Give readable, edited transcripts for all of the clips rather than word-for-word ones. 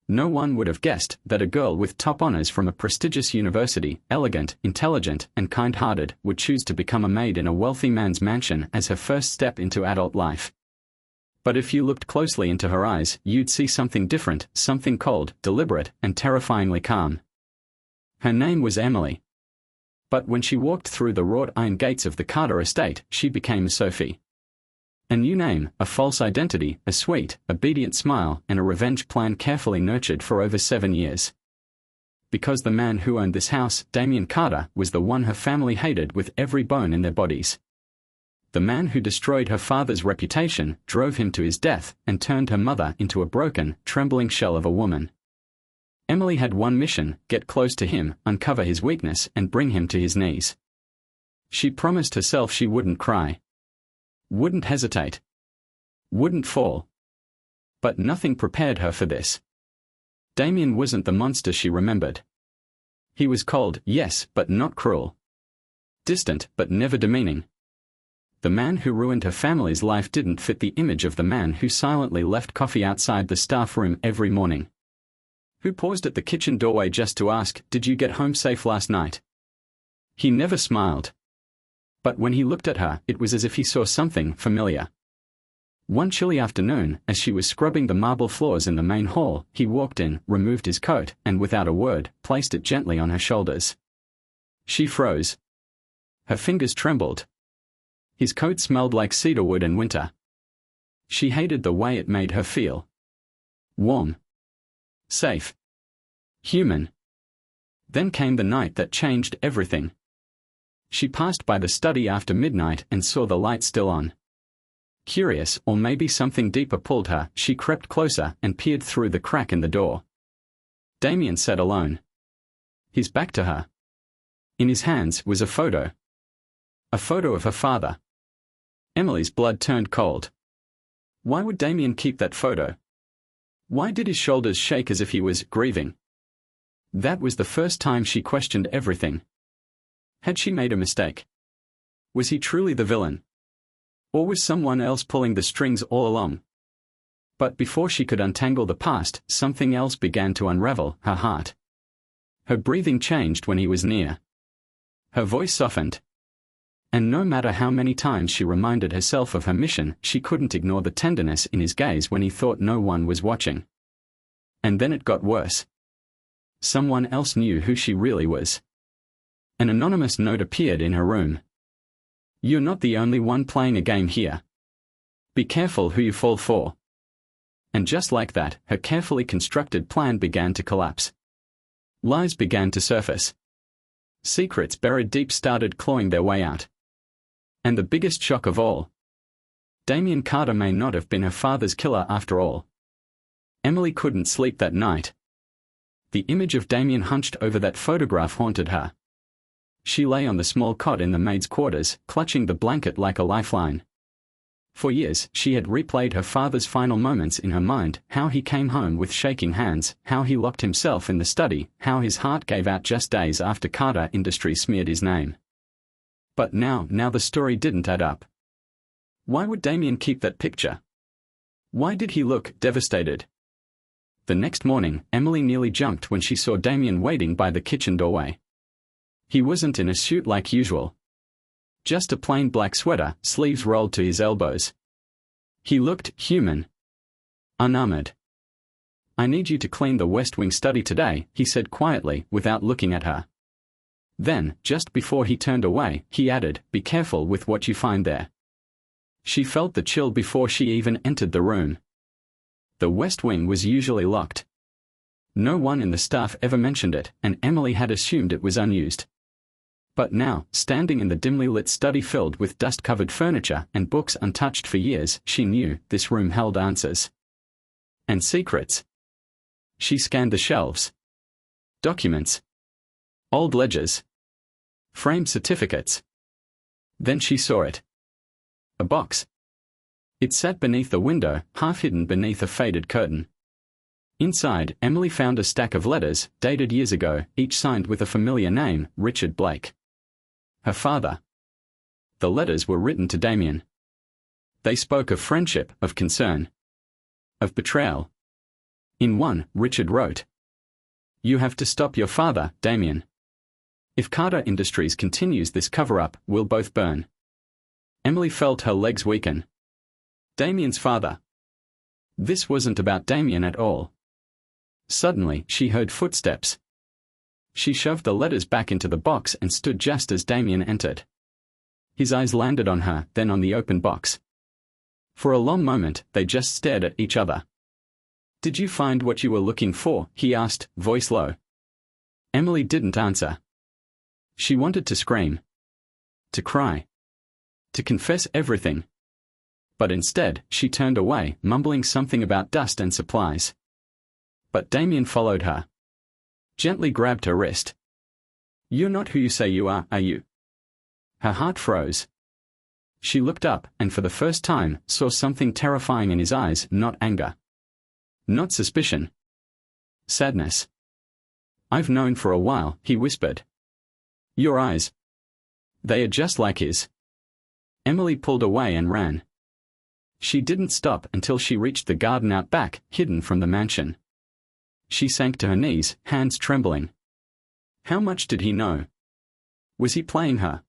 No one would have guessed that a girl with top honors from a prestigious university, elegant, intelligent, and kind-hearted, would choose to become a maid in a wealthy man's mansion as her first step into adult life. But if you looked closely into her eyes, you'd see something different, something cold, deliberate, and terrifyingly calm. Her name was Emily. But when she walked through the wrought iron gates of the Carter estate, she became Sophie. A new name, a false identity, a sweet, obedient smile, and a revenge plan carefully nurtured for over 7 years. Because the man who owned this house, Damien Carter, was the one her family hated with every bone in their bodies. The man who destroyed her father's reputation, drove him to his death, and turned her mother into a broken, trembling shell of a woman. Emily had one mission: get close to him, uncover his weakness, and bring him to his knees. She promised herself she wouldn't cry, wouldn't hesitate, wouldn't fall. But nothing prepared her for this. Damien wasn't the monster she remembered. He was cold, yes, but not cruel. Distant, but never demeaning. The man who ruined her family's life didn't fit the image of the man who silently left coffee outside the staff room every morning. Who paused at the kitchen doorway just to ask, "Did you get home safe last night?" He never smiled. But when he looked at her, it was as if he saw something familiar. One chilly afternoon, as she was scrubbing the marble floors in the main hall, he walked in, removed his coat, and without a word, placed it gently on her shoulders. She froze. Her fingers trembled. His coat smelled like cedarwood in winter. She hated the way it made her feel. Warm. Safe. Human. Then came the night that changed everything. She passed by the study after midnight and saw the light still on. Curious, or maybe something deeper pulled her, she crept closer and peered through the crack in the door. Damien sat alone. His back to her. In his hands was a photo. A photo of her father. Emily's blood turned cold. Why would Damien keep that photo? Why did his shoulders shake as if he was grieving? That was the first time she questioned everything. Had she made a mistake? Was he truly the villain? Or was someone else pulling the strings all along? But before she could untangle the past, something else began to unravel: her heart. Her breathing changed when he was near. Her voice softened. And no matter how many times she reminded herself of her mission, she couldn't ignore the tenderness in his gaze when he thought no one was watching. And then it got worse. Someone else knew who she really was. An anonymous note appeared in her room. "You're not the only one playing a game here. Be careful who you fall for." And just like that, her carefully constructed plan began to collapse. Lies began to surface. Secrets buried deep started clawing their way out. And the biggest shock of all: Damien Carter may not have been her father's killer after all. Emily couldn't sleep that night. The image of Damien hunched over that photograph haunted her. She lay on the small cot in the maid's quarters, clutching the blanket like a lifeline. For years, she had replayed her father's final moments in her mind: how he came home with shaking hands, how he locked himself in the study, how his heart gave out just days after Carter Industries smeared his name. But now the story didn't add up. Why would Damien keep that picture? Why did he look devastated? The next morning, Emily nearly jumped when she saw Damien waiting by the kitchen doorway. He wasn't in a suit like usual. Just a plain black sweater, sleeves rolled to his elbows. He looked human. Unarmored. "I need you to clean the West Wing study today," he said quietly, without looking at her. Then, just before he turned away, he added, "Be careful with what you find there." She felt the chill before she even entered the room. The West Wing was usually locked. No one in the staff ever mentioned it, and Emily had assumed it was unused. But now, standing in the dimly lit study filled with dust-covered furniture and books untouched for years, she knew this room held answers. And secrets. She scanned the shelves. Documents. Old ledgers. Framed certificates. Then she saw it. A box. It sat beneath the window, half hidden beneath a faded curtain. Inside, Emily found a stack of letters, dated years ago, each signed with a familiar name: Richard Blake. Her father. The letters were written to Damien. They spoke of friendship, of concern, of betrayal. In one, Richard wrote, "You have to stop your father, Damien. If Carter Industries continues this cover-up, we'll both burn." Emily felt her legs weaken. Damien's father. This wasn't about Damien at all. Suddenly, she heard footsteps. She shoved the letters back into the box and stood just as Damien entered. His eyes landed on her, then on the open box. For a long moment, they just stared at each other. "Did you find what you were looking for?" he asked, voice low. Emily didn't answer. She wanted to scream. To cry. To confess everything. But instead, she turned away, mumbling something about dust and supplies. But Damien followed her. Gently grabbed her wrist. "You're not who you say you are you?" Her heart froze. She looked up, and for the first time, saw something terrifying in his eyes, not anger. Not suspicion. Sadness. "I've known for a while," he whispered. "Your eyes. They are just like his." Emily pulled away and ran. She didn't stop until she reached the garden out back, hidden from the mansion. She sank to her knees, hands trembling. How much did he know? Was he playing her?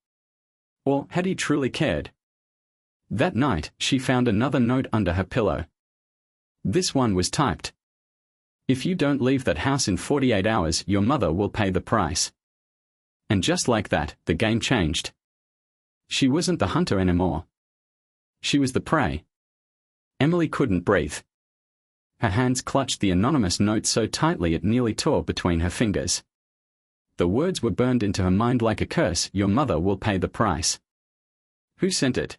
Or had he truly cared? That night, she found another note under her pillow. This one was typed. "If you don't leave that house in 48 hours, your mother will pay the price." And just like that, the game changed. She wasn't the hunter anymore. She was the prey. Emily couldn't breathe. Her hands clutched the anonymous note so tightly it nearly tore between her fingers. The words were burned into her mind like a curse: "Your mother will pay the price." Who sent it?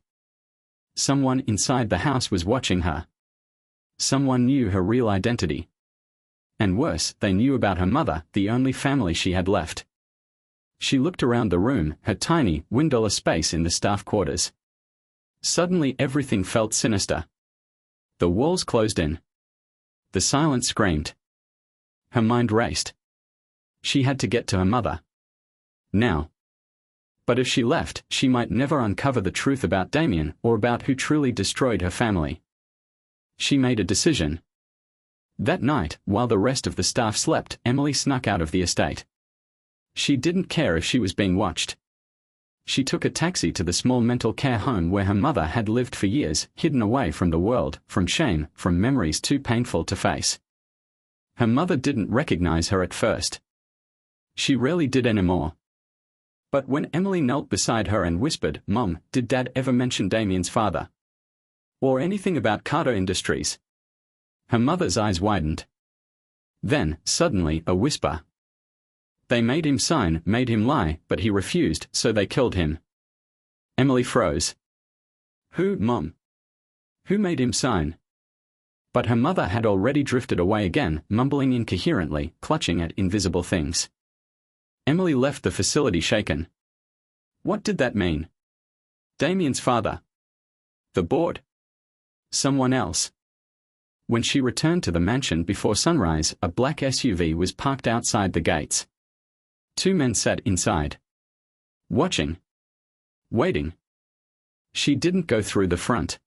Someone inside the house was watching her. Someone knew her real identity. And worse, they knew about her mother, the only family she had left. She looked around the room, her tiny, windowless space in the staff quarters. Suddenly everything felt sinister. The walls closed in. The silence screamed. Her mind raced. She had to get to her mother. Now. But if she left, she might never uncover the truth about Damien, or about who truly destroyed her family. She made a decision. That night, while the rest of the staff slept, Emily snuck out of the estate. She didn't care if she was being watched. She took a taxi to the small mental care home where her mother had lived for years, hidden away from the world, from shame, from memories too painful to face. Her mother didn't recognize her at first. She rarely did anymore. But when Emily knelt beside her and whispered, "Mom, did Dad ever mention Damien's father? Or anything about Carter Industries?" Her mother's eyes widened. Then, suddenly, a whisper. "They made him sign, made him lie, but he refused, so they killed him." Emily froze. "Who, Mom? Who made him sign?" But her mother had already drifted away again, mumbling incoherently, clutching at invisible things. Emily left the facility shaken. What did that mean? Damien's father? The board? Someone else? When she returned to the mansion before sunrise, a black SUV was parked outside the gates. 2 men sat inside. Watching. Waiting. She didn't go through the front.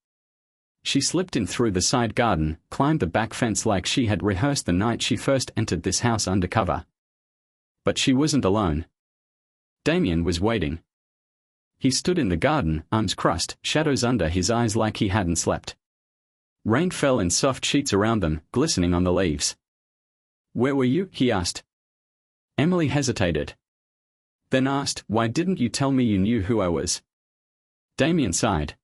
She slipped in through the side garden, climbed the back fence like she had rehearsed the night she first entered this house undercover. But she wasn't alone. Damien was waiting. He stood in the garden, arms crossed, shadows under his eyes like he hadn't slept. Rain fell in soft sheets around them, glistening on the leaves. "Where were you?" he asked. Emily hesitated. Then asked, "Why didn't you tell me you knew who I was?" Damien sighed.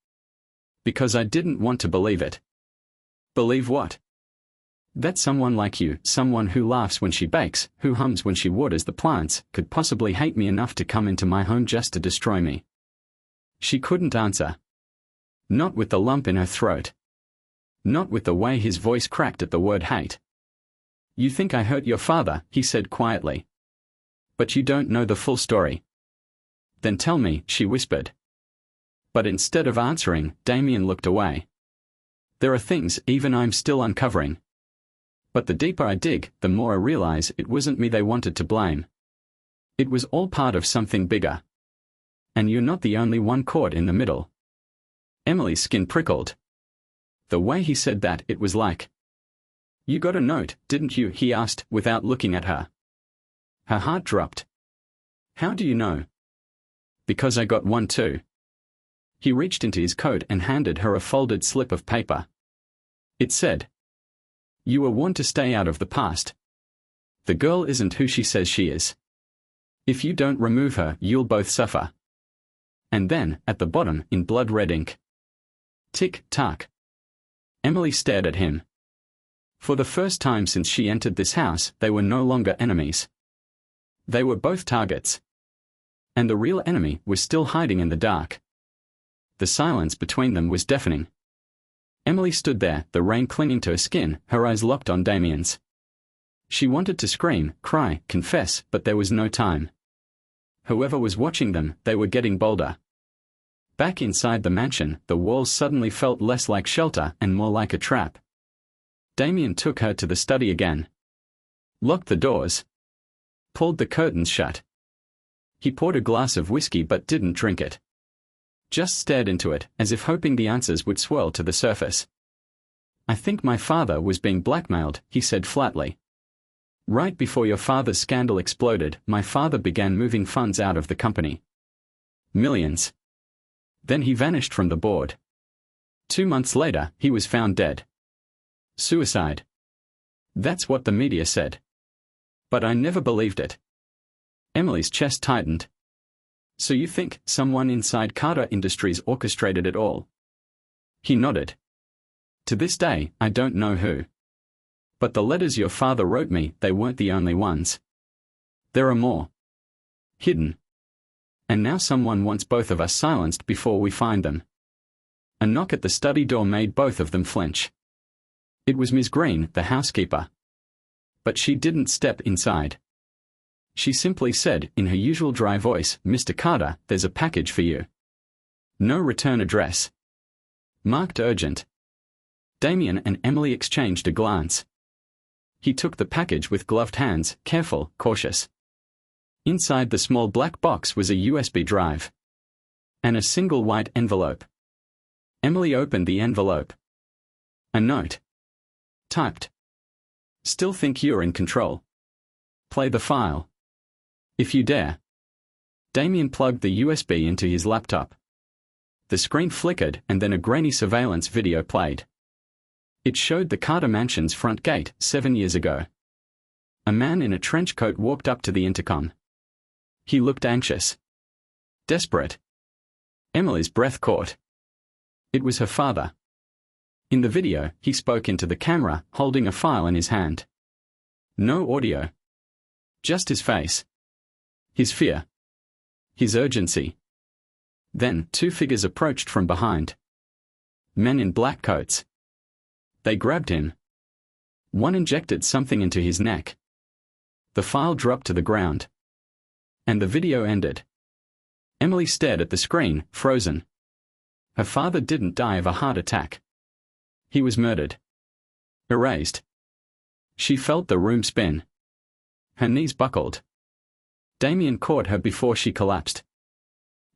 "Because I didn't want to believe it." "Believe what?" "That someone like you, someone who laughs when she bakes, who hums when she waters the plants, could possibly hate me enough to come into my home just to destroy me." She couldn't answer. Not with the lump in her throat. Not with the way his voice cracked at the word hate. "You think I hurt your father," he said quietly. "But you don't know the full story." "Then tell me," she whispered. But instead of answering, Damien looked away. "There are things even I'm still uncovering. But the deeper I dig, the more I realize it wasn't me they wanted to blame. It was all part of something bigger. And you're not the only one caught in the middle." Emily's skin prickled. The way he said that, it was like You got a note, didn't you? He asked, without looking at her. Her heart dropped. How do you know? Because I got one too. He reached into his coat and handed her a folded slip of paper. It said, "You were warned to stay out of the past. The girl isn't who she says she is. If you don't remove her, you'll both suffer." And then, at the bottom, in blood red ink, tick-tock. Emily stared at him. For the first time since she entered this house, they were no longer enemies. They were both targets. And the real enemy was still hiding in the dark. The silence between them was deafening. Emily stood there, the rain clinging to her skin, her eyes locked on Damien's. She wanted to scream, cry, confess, but there was no time. Whoever was watching them, they were getting bolder. Back inside the mansion, the walls suddenly felt less like shelter and more like a trap. Damien took her to the study again. Locked the doors. Pulled the curtains shut. He poured a glass of whiskey but didn't drink it. Just stared into it, as if hoping the answers would swirl to the surface. "I think my father was being blackmailed," he said flatly. "Right before your father's scandal exploded, my father began moving funds out of the company. Millions. Then he vanished from the board. 2 months later, he was found dead. Suicide. That's what the media said. But I never believed it." Emily's chest tightened. "So you think someone inside Carter Industries orchestrated it all?" He nodded. "To this day, I don't know who. But the letters your father wrote me, they weren't the only ones. There are more. Hidden. And now someone wants both of us silenced before we find them." A knock at the study door made both of them flinch. It was Miss Green, the housekeeper. But she didn't step inside. She simply said, in her usual dry voice, "Mr. Carter, there's a package for you. No return address. Marked urgent." Damien and Emily exchanged a glance. He took the package with gloved hands, careful, cautious. Inside the small black box was a USB drive. And a single white envelope. Emily opened the envelope. A note. Typed. "Still think you're in control. Play the file. If you dare." Damien plugged the USB into his laptop. The screen flickered and then a grainy surveillance video played. It showed the Carter Mansion's front gate 7 years ago. A man in a trench coat walked up to the intercom. He looked anxious. Desperate. Emily's breath caught. It was her father. In the video, he spoke into the camera, holding a file in his hand. No audio. Just his face. His fear. His urgency. Then, 2 figures approached from behind. Men in black coats. They grabbed him. One injected something into his neck. The file dropped to the ground. And the video ended. Emily stared at the screen, frozen. Her father didn't die of a heart attack. He was murdered. Erased. She felt the room spin. Her knees buckled. Damien caught her before she collapsed.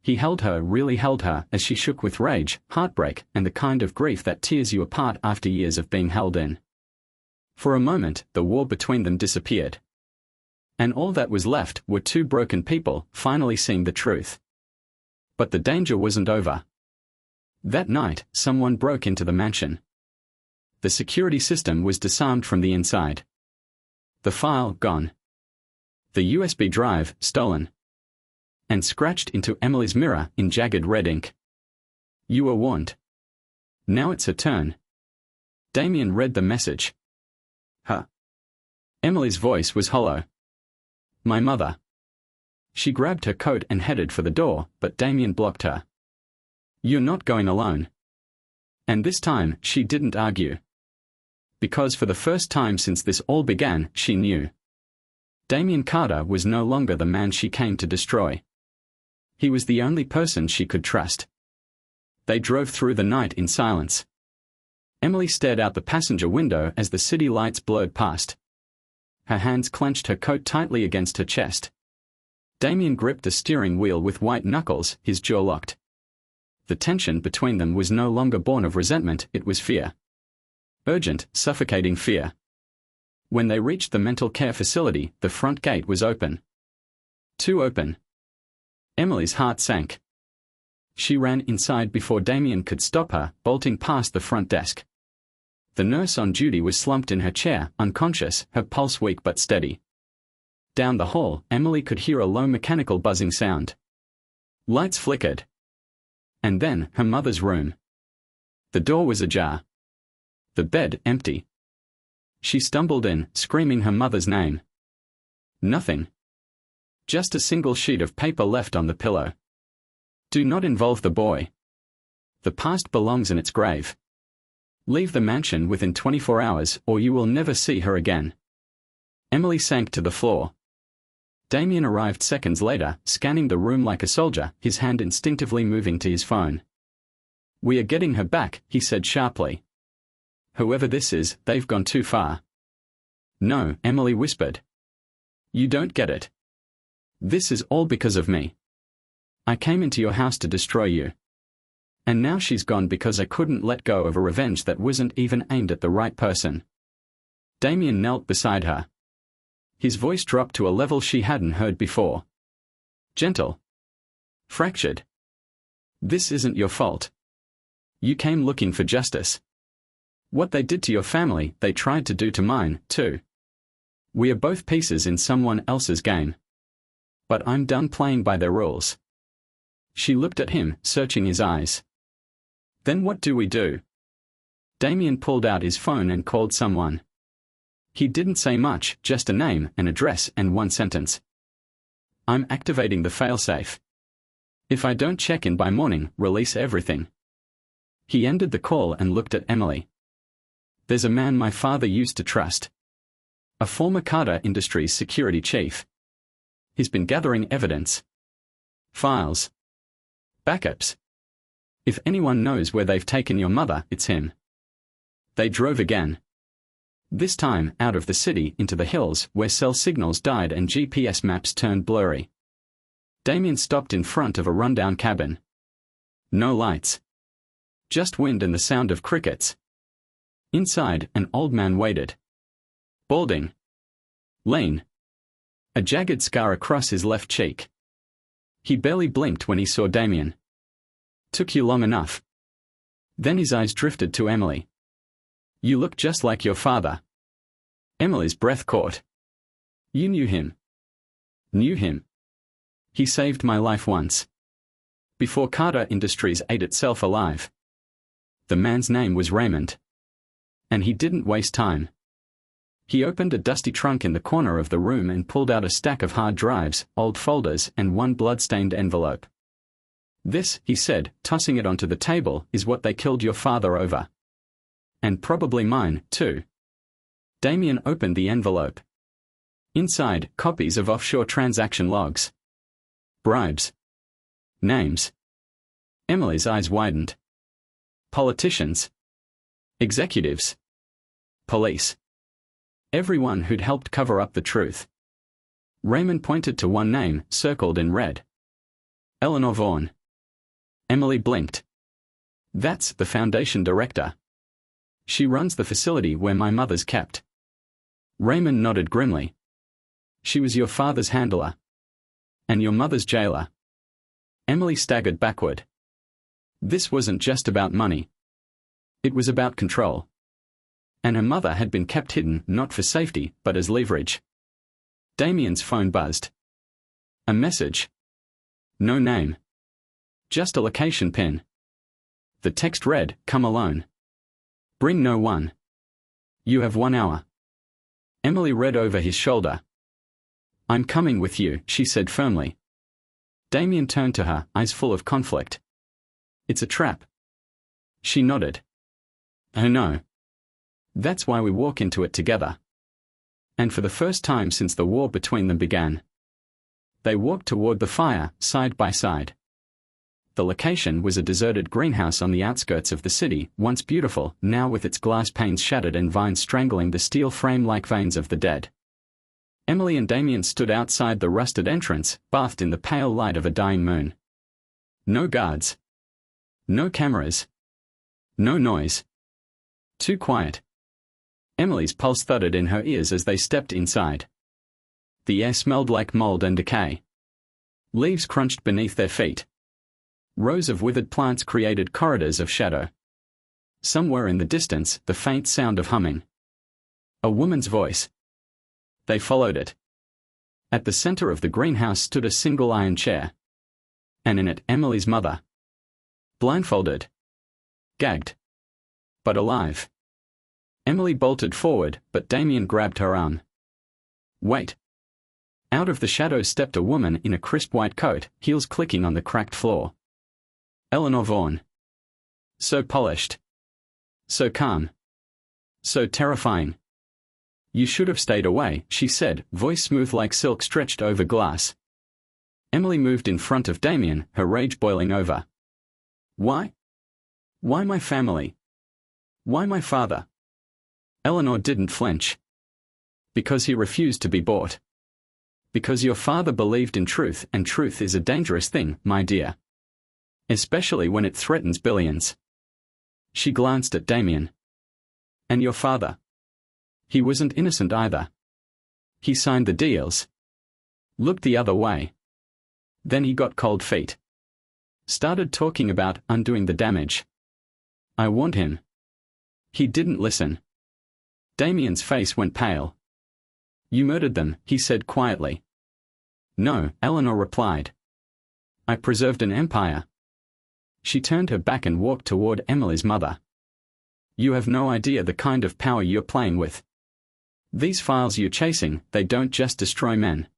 He held her, really held her, as she shook with rage, heartbreak, and the kind of grief that tears you apart after years of being held in. For a moment, the war between them disappeared. And all that was left were 2 broken people, finally seeing the truth. But the danger wasn't over. That night, someone broke into the mansion. The security system was disarmed from the inside. The file gone. The USB drive stolen. And scratched into Emily's mirror in jagged red ink. "You were warned. Now it's her turn." Damien read the message. Huh. Emily's voice was hollow. "My mother." She grabbed her coat and headed for the door, but Damien blocked her. "You're not going alone." And this time, she didn't argue. Because for the first time since this all began, she knew. Damien Carter was no longer the man she came to destroy. He was the only person she could trust. They drove through the night in silence. Emily stared out the passenger window as the city lights blurred past. Her hands clenched her coat tightly against her chest. Damien gripped the steering wheel with white knuckles, his jaw locked. The tension between them was no longer born of resentment, it was fear. Urgent, suffocating fear. When they reached the mental care facility, the front gate was open. Too open. Emily's heart sank. She ran inside before Damien could stop her, bolting past the front desk. The nurse on duty was slumped in her chair, unconscious, her pulse weak but steady. Down the hall, Emily could hear a low mechanical buzzing sound. Lights flickered. And then, her mother's room. The door was ajar. The bed empty. She stumbled in, screaming her mother's name. Nothing. Just a single sheet of paper left on the pillow. Do not involve the boy. The past belongs in its grave. Leave the mansion within 24 hours or you will never see her again. Emily sank to the floor. Damien arrived seconds later, scanning the room like a soldier, his hand instinctively moving to his phone. We are getting her back, he said sharply. Whoever this is, they've gone too far. No, Emily whispered. You don't get it. This is all because of me. I came into your house to destroy you. And now she's gone because I couldn't let go of a revenge that wasn't even aimed at the right person. Damien knelt beside her. His voice dropped to a level she hadn't heard before. Gentle. Fractured. This isn't your fault. You came looking for justice. What they did to your family, they tried to do to mine, too. We are both pieces in someone else's game. But I'm done playing by their rules. She looked at him, searching his eyes. Then what do we do? Damien pulled out his phone and called someone. He didn't say much, just a name, an address, and one sentence. I'm activating the failsafe. If I don't check in by morning, release everything. He ended the call and looked at Emily. There's a man my father used to trust. A former Carter Industries security chief. He's been gathering evidence. Files. Backups. If anyone knows where they've taken your mother, it's him. They drove again. This time, out of the city into the hills, where cell signals died and GPS maps turned blurry. Damien stopped in front of a rundown cabin. No lights. Just wind and the sound of crickets. Inside, an old man waited. Balding. Lean. A jagged scar across his left cheek. He barely blinked when he saw Damien. Took you long enough. Then his eyes drifted to Emily. You look just like your father. Emily's breath caught. You knew him. Knew him. He saved my life once. Before Carter Industries ate itself alive. The man's name was Raymond. And he didn't waste time. He opened a dusty trunk in the corner of the room and pulled out a stack of hard drives, old folders, and one blood-stained envelope. This, he said, tossing it onto the table, is what they killed your father over. And probably mine, too. Damien opened the envelope. Inside, copies of offshore transaction logs. Bribes. Names. Emily's eyes widened. Politicians. Executives. Police. Everyone who'd helped cover up the truth. Raymond pointed to one name, circled in red. Eleanor Vaughan. Emily blinked. That's the Foundation director. She runs the facility where my mother's kept. Raymond nodded grimly. She was your father's handler. And your mother's jailer. Emily staggered backward. This wasn't just about money. It was about control. And her mother had been kept hidden, not for safety, but as leverage. Damien's phone buzzed. A message. No name. Just a location pin. The text read, "Come alone. Bring no one. You have 1 hour." Emily read over his shoulder. "I'm coming with you," she said firmly. Damien turned to her, eyes full of conflict. "It's a trap." She nodded. "Oh no. That's why we walk into it together." And for the first time since the war between them began, they walked toward the fire, side by side. The location was a deserted greenhouse on the outskirts of the city, once beautiful, now with its glass panes shattered and vines strangling the steel frame like veins of the dead. Emily and Damien stood outside the rusted entrance, bathed in the pale light of a dying moon. No guards. No cameras. No noise. Too quiet. Emily's pulse thudded in her ears as they stepped inside. The air smelled like mold and decay. Leaves crunched beneath their feet. Rows of withered plants created corridors of shadow. Somewhere in the distance, the faint sound of humming. A woman's voice. They followed it. At the center of the greenhouse stood a single iron chair. And in it, Emily's mother. Blindfolded. Gagged. But alive. Emily bolted forward, but Damien grabbed her arm. Wait. Out of the shadows stepped a woman in a crisp white coat, heels clicking on the cracked floor. Eleanor Vaughan. So polished. So calm. So terrifying. You should have stayed away, she said, voice smooth like silk stretched over glass. Emily moved in front of Damien, her rage boiling over. Why? Why my family? Why my father? Eleanor didn't flinch. Because he refused to be bought. Because your father believed in truth, and truth is a dangerous thing, my dear. Especially when it threatens billions. She glanced at Damien. And your father? He wasn't innocent either. He signed the deals. Looked the other way. Then he got cold feet. Started talking about undoing the damage. I warned him. He didn't listen. Damien's face went pale. You murdered them, he said quietly. No, Eleanor replied. I preserved an empire. She turned her back and walked toward Emily's mother. You have no idea the kind of power you're playing with. These files you're chasing, they don't just destroy men.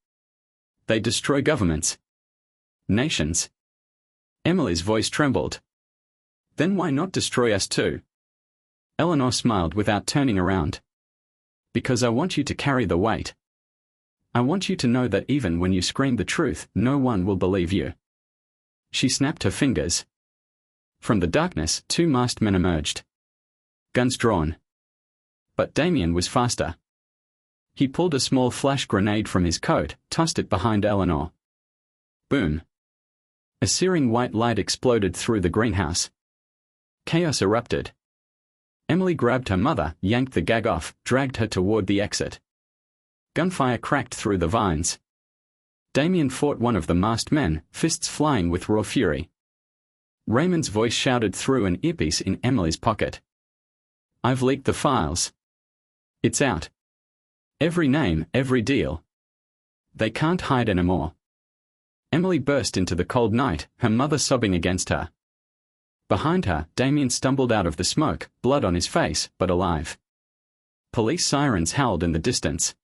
They destroy governments. Nations. Emily's voice trembled. Then why not destroy us too? Eleanor smiled without turning around. Because I want you to carry the weight. I want you to know that even when you scream the truth, no one will believe you. She snapped her fingers. From the darkness, two masked men emerged. Guns drawn. But Damien was faster. He pulled a small flash grenade from his coat, tossed it behind Eleanor. Boom. A searing white light exploded through the greenhouse. Chaos erupted. Emily grabbed her mother, yanked the gag off, dragged her toward the exit. Gunfire cracked through the vines. Damien fought one of the masked men, fists flying with raw fury. Raymond's voice shouted through an earpiece in Emily's pocket. I've leaked the files. It's out. Every name, every deal. They can't hide anymore. Emily burst into the cold night, her mother sobbing against her. Behind her, Damien stumbled out of the smoke, blood on his face, but alive. Police sirens howled in the distance.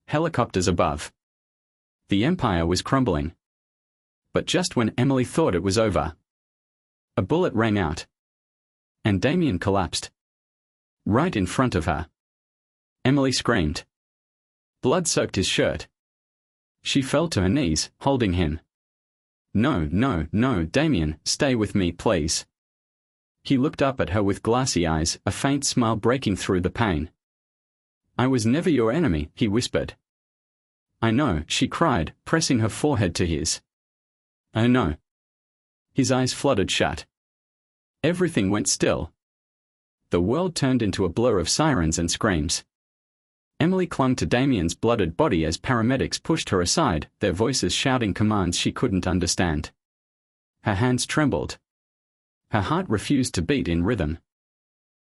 Helicopters above. The empire was crumbling. But just when Emily thought it was over, a bullet rang out. And Damien collapsed. Right in front of her. Emily screamed. Blood soaked his shirt. She fell to her knees, holding him. No, no, no, Damien, stay with me, please. He looked up at her with glassy eyes, a faint smile breaking through the pain. I was never your enemy, he whispered. I know, she cried, pressing her forehead to his. I know. His eyes fluttered shut. Everything went still. The world turned into a blur of sirens and screams. Emily clung to Damien's blooded body as paramedics pushed her aside, their voices shouting commands she couldn't understand. Her hands trembled. Her heart refused to beat in rhythm.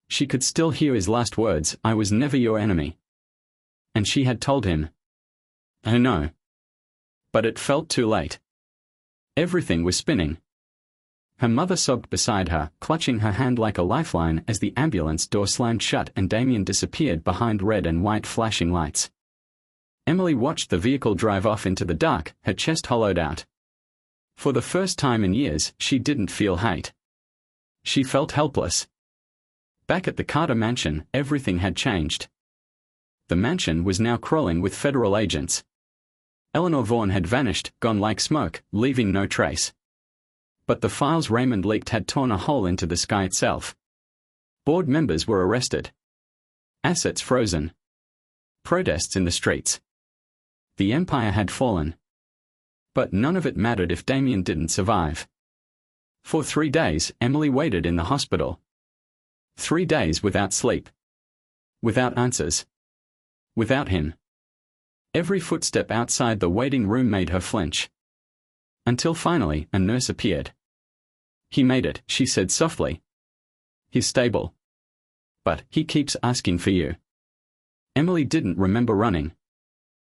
She could still hear his last words, I was never your enemy. And she had told him. I know. But it felt too late. Everything was spinning. Her mother sobbed beside her, clutching her hand like a lifeline as the ambulance door slammed shut and Damien disappeared behind red and white flashing lights. Emily watched the vehicle drive off into the dark, her chest hollowed out. For the first time in years, she didn't feel hate. She felt helpless. Back at the Carter mansion, everything had changed. The mansion was now crawling with federal agents. Eleanor Vaughan had vanished, gone like smoke, leaving no trace. But the files Raymond leaked had torn a hole into the sky itself. Board members were arrested. Assets frozen. Protests in the streets. The empire had fallen. But none of it mattered if Damien didn't survive. For 3 days, Emily waited in the hospital. 3 days without sleep. Without answers. Without him. Every footstep outside the waiting room made her flinch. Until finally, a nurse appeared. "He made it," she said softly. "He's stable. But he keeps asking for you." Emily didn't remember running.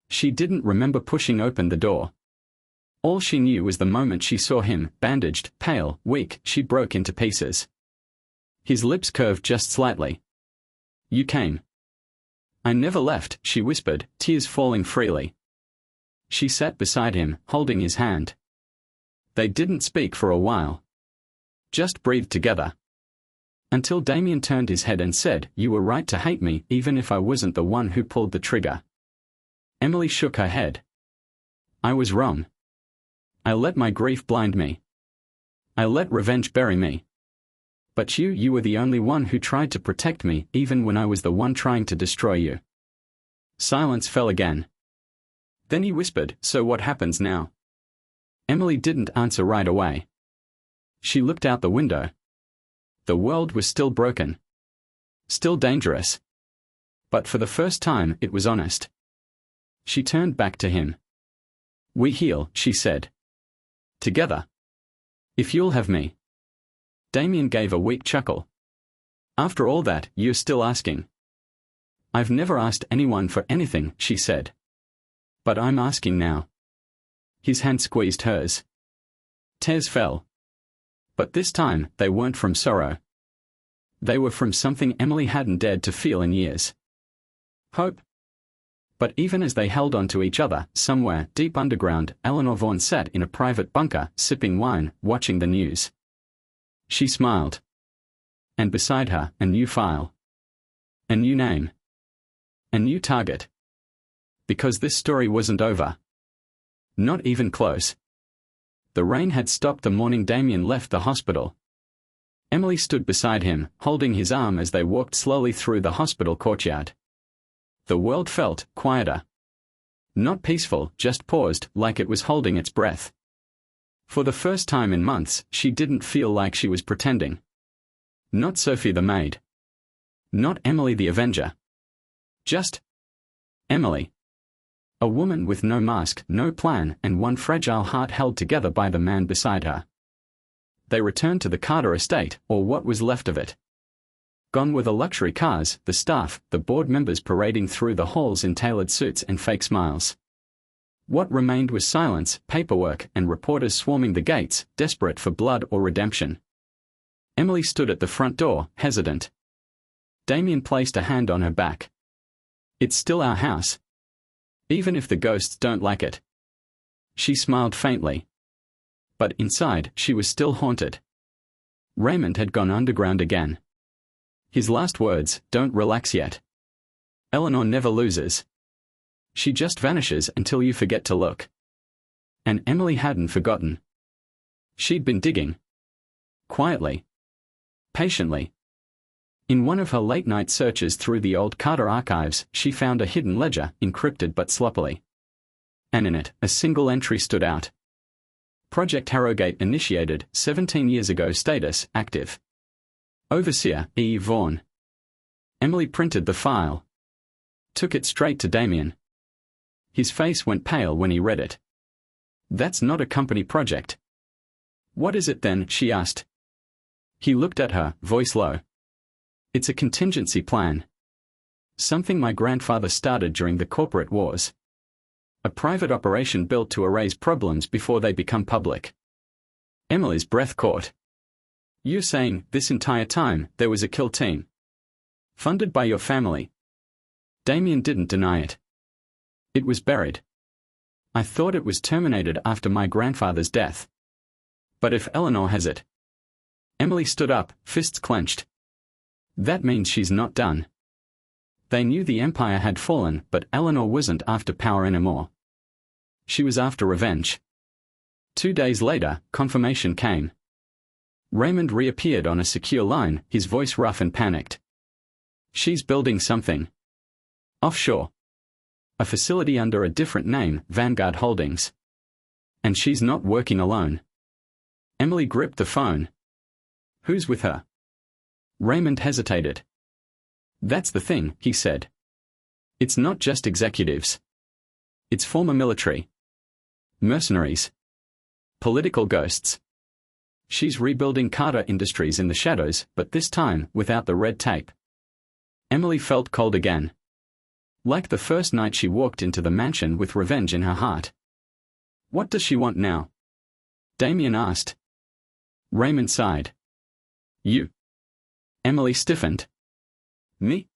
She didn't remember pushing open the door. All she knew was the moment she saw him, bandaged, pale, weak, she broke into pieces. His lips curved just slightly. "You came." "I never left," she whispered, tears falling freely. She sat beside him, holding his hand. They didn't speak for a while. Just breathed together. Until Damien turned his head and said, "You were right to hate me, even if I wasn't the one who pulled the trigger." Emily shook her head. "I was wrong. I let my grief blind me. I let revenge bury me. But you were the only one who tried to protect me, even when I was the one trying to destroy you." Silence fell again. Then he whispered, "So what happens now?" Emily didn't answer right away. She looked out the window. The world was still broken. Still dangerous. But for the first time, it was honest. She turned back to him. "We heal," she said. "Together. If you'll have me." Damien gave a weak chuckle. "After all that, you're still asking." "I've never asked anyone for anything," she said. "But I'm asking now." His hand squeezed hers. Tears fell. But this time, they weren't from sorrow. They were from something Emily hadn't dared to feel in years. Hope. But even as they held on to each other, somewhere deep underground, Eleanor Vaughan sat in a private bunker, sipping wine, watching the news. She smiled. And beside her, a new file. A new name. A new target. Because this story wasn't over. Not even close. The rain had stopped the morning Damien left the hospital. Emily stood beside him, holding his arm as they walked slowly through the hospital courtyard. The world felt quieter. Not peaceful, just paused, like it was holding its breath. For the first time in months, she didn't feel like she was pretending. Not Sophie the maid. Not Emily the Avenger. Just Emily. A woman with no mask, no plan, and one fragile heart held together by the man beside her. They returned to the Carter estate, or what was left of it. Gone were the luxury cars, the staff, the board members parading through the halls in tailored suits and fake smiles. What remained was silence, paperwork, and reporters swarming the gates, desperate for blood or redemption. Emily stood at the front door, hesitant. Damien placed a hand on her back. "It's still our house. Even if the ghosts don't like it." She smiled faintly. But inside, she was still haunted. Raymond had gone underground again. His last words, "Don't relax yet. Eleanor never loses. She just vanishes until you forget to look." And Emily hadn't forgotten. She'd been digging. Quietly. Patiently. In one of her late-night searches through the old Carter archives, she found a hidden ledger, encrypted but sloppily. And in it, a single entry stood out. Project Harrogate initiated, 17 years ago. Status, active. Overseer, E. Vaughan. Emily printed the file. Took it straight to Damien. His face went pale when he read it. "That's not a company project." "What is it then?" she asked. He looked at her, voice low. "It's a contingency plan. Something my grandfather started during the corporate wars. A private operation built to erase problems before they become public." Emily's breath caught. "You're saying, this entire time, there was a kill team? Funded by your family?" Damien didn't deny it. "It was buried. I thought it was terminated after my grandfather's death. But if Eleanor has it..." Emily stood up, fists clenched. "That means she's not done." They knew the empire had fallen, but Eleanor wasn't after power anymore. She was after revenge. 2 days later, confirmation came. Raymond reappeared on a secure line, his voice rough and panicked. "She's building something. Offshore. A facility under a different name, Vanguard Holdings. And she's not working alone." Emily gripped the phone. "Who's with her?" Raymond hesitated. That's the thing, he said. It's not just executives. It's former military. Mercenaries. Political ghosts. She's rebuilding Carter Industries in the shadows, but this time, without the red tape. Emily felt cold again. Like the first night she walked into the mansion with revenge in her heart. What does she want now? Damien asked. Raymond sighed. You. Emily stiffened. Me?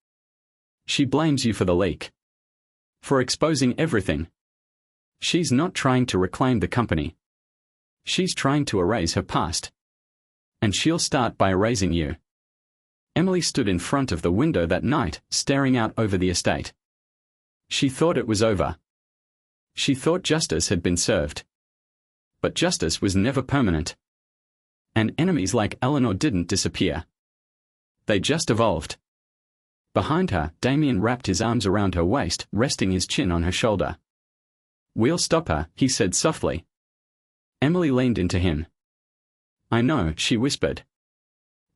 She blames you for the leak. For exposing everything. She's not trying to reclaim the company. She's trying to erase her past. And she'll start by erasing you. Emily stood in front of the window that night, staring out over the estate. She thought it was over. She thought justice had been served. But justice was never permanent. And enemies like Eleanor didn't disappear. They just evolved. Behind her, Damien wrapped his arms around her waist, resting his chin on her shoulder. We'll stop her, he said softly. Emily leaned into him. I know, she whispered.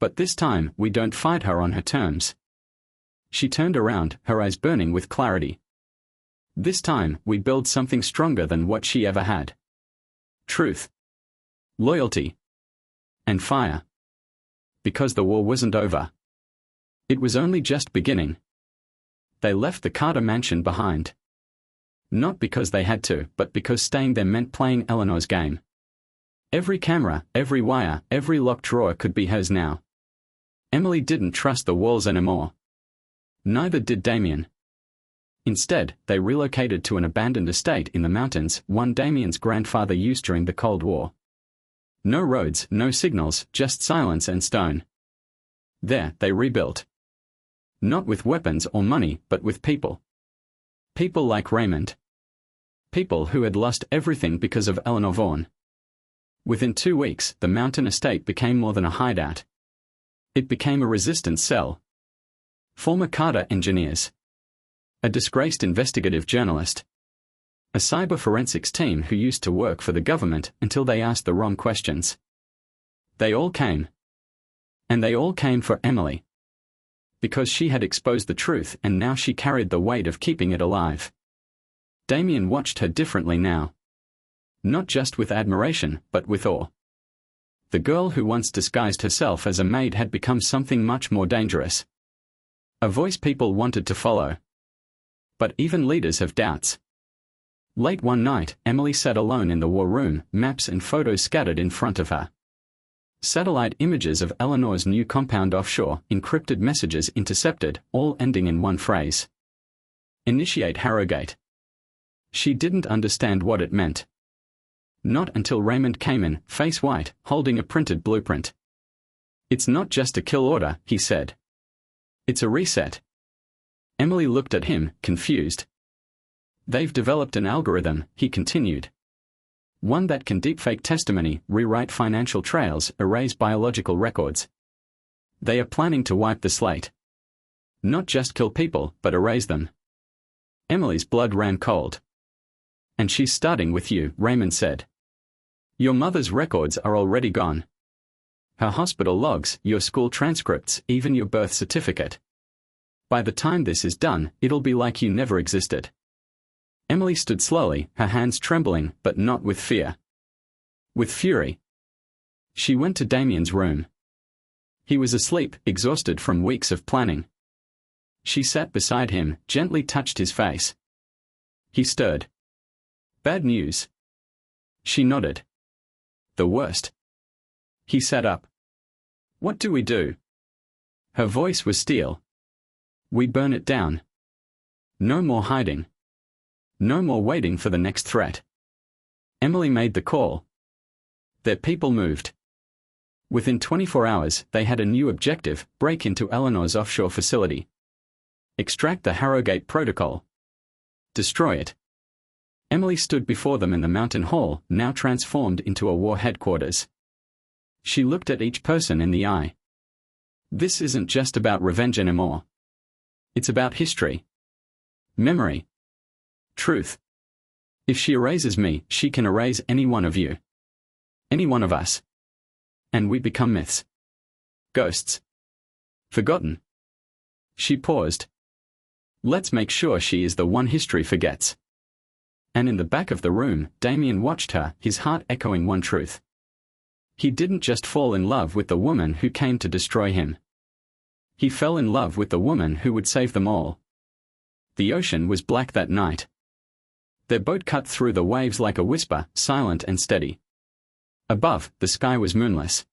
But this time, we don't fight her on her terms. She turned around, her eyes burning with clarity. This time, we build something stronger than what she ever had. Truth. Loyalty. And fire. Because the war wasn't over. It was only just beginning. They left the Carter mansion behind. Not because they had to, but because staying there meant playing Eleanor's game. Every camera, every wire, every locked drawer could be hers now. Emily didn't trust the walls anymore. Neither did Damien. Instead, they relocated to an abandoned estate in the mountains, one Damien's grandfather used during the Cold War. No roads, no signals, just silence and stone. There, they rebuilt. Not with weapons or money, but with people. People like Raymond. People who had lost everything because of Eleanor Vaughan. Within 2 weeks, the mountain estate became more than a hideout. It became a resistance cell. Former Carter engineers. A disgraced investigative journalist. A cyber forensics team who used to work for the government until they asked the wrong questions. They all came. And they all came for Emily. Because she had exposed the truth and now she carried the weight of keeping it alive. Damien watched her differently now. Not just with admiration, but with awe. The girl who once disguised herself as a maid had become something much more dangerous. A voice people wanted to follow. But even leaders have doubts. Late one night, Emily sat alone in the war room, maps and photos scattered in front of her. Satellite images of Eleanor's new compound offshore, encrypted messages intercepted, all ending in one phrase. Initiate Harrogate. She didn't understand what it meant. Not until Raymond came in, face white, holding a printed blueprint. It's not just a kill order, he said. It's a reset. Emily looked at him, confused. They've developed an algorithm, he continued. One that can deepfake testimony, rewrite financial trails, erase biological records. They are planning to wipe the slate. Not just kill people, but erase them. Emily's blood ran cold. And she's starting with you, Raymond said. Your mother's records are already gone. Her hospital logs, your school transcripts, even your birth certificate. By the time this is done, it'll be like you never existed. Emily stood slowly, her hands trembling, but not with fear. With fury. She went to Damien's room. He was asleep, exhausted from weeks of planning. She sat beside him, gently touched his face. He stirred. Bad news. She nodded. The worst. He sat up. What do we do? Her voice was steel. We burn it down. No more hiding. No more waiting for the next threat. Emily made the call. Their people moved. Within 24 hours, they had a new objective: break into Eleanor's offshore facility. Extract the Harrogate protocol. Destroy it. Emily stood before them in the mountain hall, now transformed into a war headquarters. She looked at each person in the eye. This isn't just about revenge anymore. It's about history. Memory. Truth. If she erases me, she can erase any one of you. Any one of us. And we become myths. Ghosts. Forgotten. She paused. Let's make sure she is the one history forgets. And in the back of the room, Damien watched her, his heart echoing one truth. He didn't just fall in love with the woman who came to destroy him. He fell in love with the woman who would save them all. The ocean was black that night. Their boat cut through the waves like a whisper, silent and steady. Above, the sky was moonless.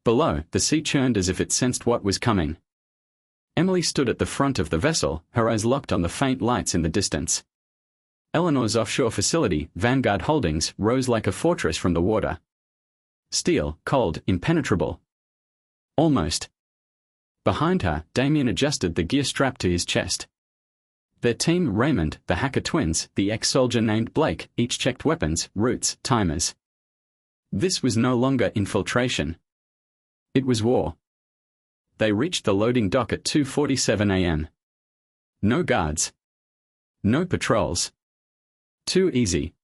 Below, the sea churned as if it sensed what was coming. Emily stood at the front of the vessel, her eyes locked on the faint lights in the distance. Eleanor's offshore facility, Vanguard Holdings, rose like a fortress from the water. Steel, cold, impenetrable. Almost. Behind her, Damien adjusted the gear strap to his chest. Their team, Raymond, the hacker twins, the ex-soldier named Blake, each checked weapons, routes, timers. This was no longer infiltration. It was war. They reached the loading dock at 2:47 a.m. No guards. No patrols. Too easy.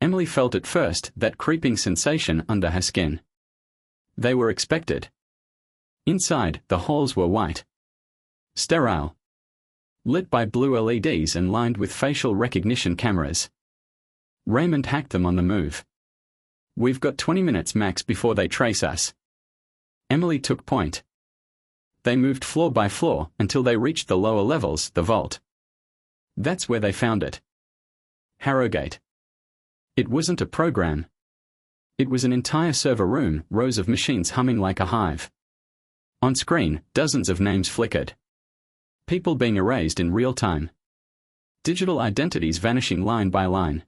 Emily felt at first that creeping sensation under her skin. They were expected. Inside, the halls were white. Sterile. Lit by blue LEDs and lined with facial recognition cameras. Raymond hacked them on the move. We've got 20 minutes max before they trace us. Emily took point. They moved floor by floor until they reached the lower levels, the vault. That's where they found it. Harrogate. It wasn't a program. It was an entire server room, rows of machines humming like a hive. On screen, dozens of names flickered. People being erased in real time. Digital identities vanishing line by line.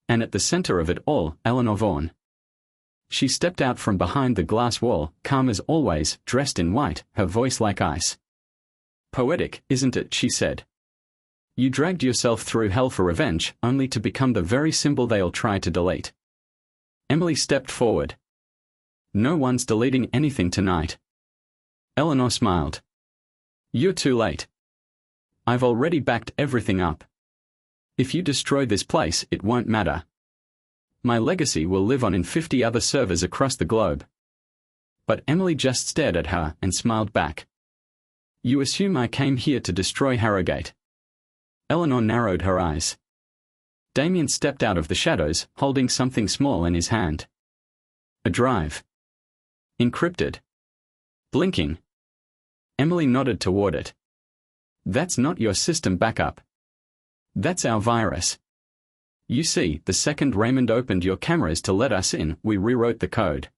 And at the center of it all, Eleanor Vaughan. She stepped out from behind the glass wall, calm as always, dressed in white, her voice like ice. Poetic, isn't it, she said. You dragged yourself through hell for revenge, only to become the very symbol they'll try to delete. Emily stepped forward. No one's deleting anything tonight. Eleanor smiled. You're too late. I've already backed everything up. If you destroy this place, it won't matter. My legacy will live on in 50 other servers across the globe. But Emily just stared at her and smiled back. You assume I came here to destroy Harrogate. Eleanor narrowed her eyes. Damien stepped out of the shadows, holding something small in his hand. A drive. Encrypted. Blinking. Emily nodded toward it. That's not your system backup. That's our virus. You see, the second Raymond opened your cameras to let us in, we rewrote the code.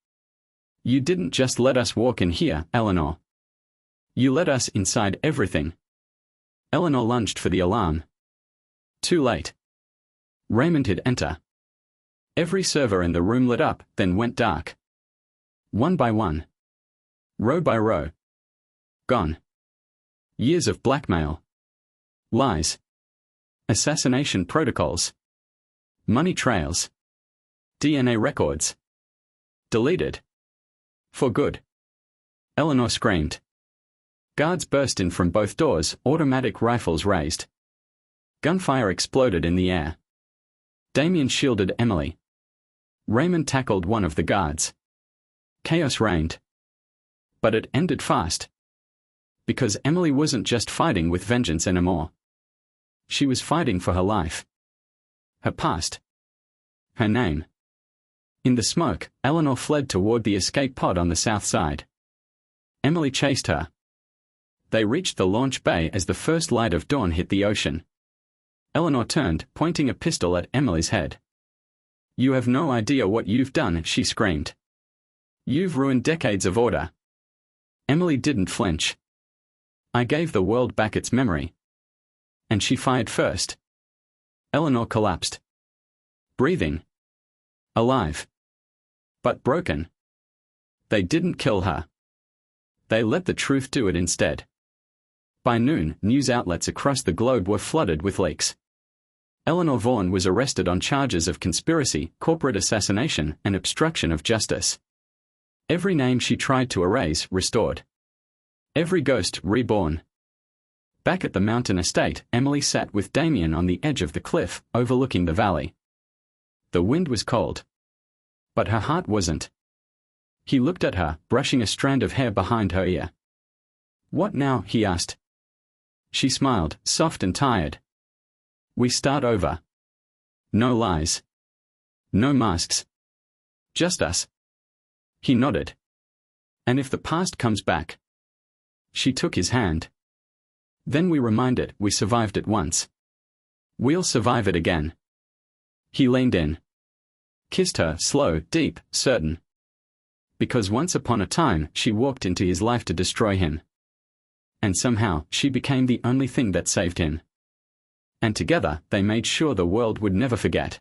You didn't just let us walk in here, Eleanor. You let us inside everything. Eleanor lunged for the alarm. Too late. Raymond hit enter. Every server in the room lit up, then went dark. One by one. Row by row. Gone. Years of blackmail. Lies. Assassination protocols. Money trails. DNA records. Deleted. For good. Eleanor screamed. Guards burst in from both doors, automatic rifles raised. Gunfire exploded in the air. Damien shielded Emily. Raymond tackled one of the guards. Chaos reigned. But it ended fast. Because Emily wasn't just fighting with vengeance anymore. She was fighting for her life. Her past. Her name. In the smoke, Eleanor fled toward the escape pod on the south side. Emily chased her. They reached the launch bay as the first light of dawn hit the ocean. Eleanor turned, pointing a pistol at Emily's head. You have no idea what you've done, she screamed. You've ruined decades of order. Emily didn't flinch. I gave the world back its memory. And she fired first. Eleanor collapsed. Breathing. Alive. But broken. They didn't kill her. They let the truth do it instead. By noon, news outlets across the globe were flooded with leaks. Eleanor Vaughan was arrested on charges of conspiracy, corporate assassination, and obstruction of justice. Every name she tried to erase, restored. Every ghost, reborn. Back at the mountain estate, Emily sat with Damien on the edge of the cliff, overlooking the valley. The wind was cold. But her heart wasn't. He looked at her, brushing a strand of hair behind her ear. What now? He asked. She smiled, soft and tired. We start over. No lies. No masks. Just us. He nodded. And if the past comes back? She took his hand. Then we remind it we survived it once. We'll survive it again. He leaned in. Kissed her, slow, deep, certain. Because once upon a time she walked into his life to destroy him. And somehow she became the only thing that saved him. And together they made sure the world would never forget.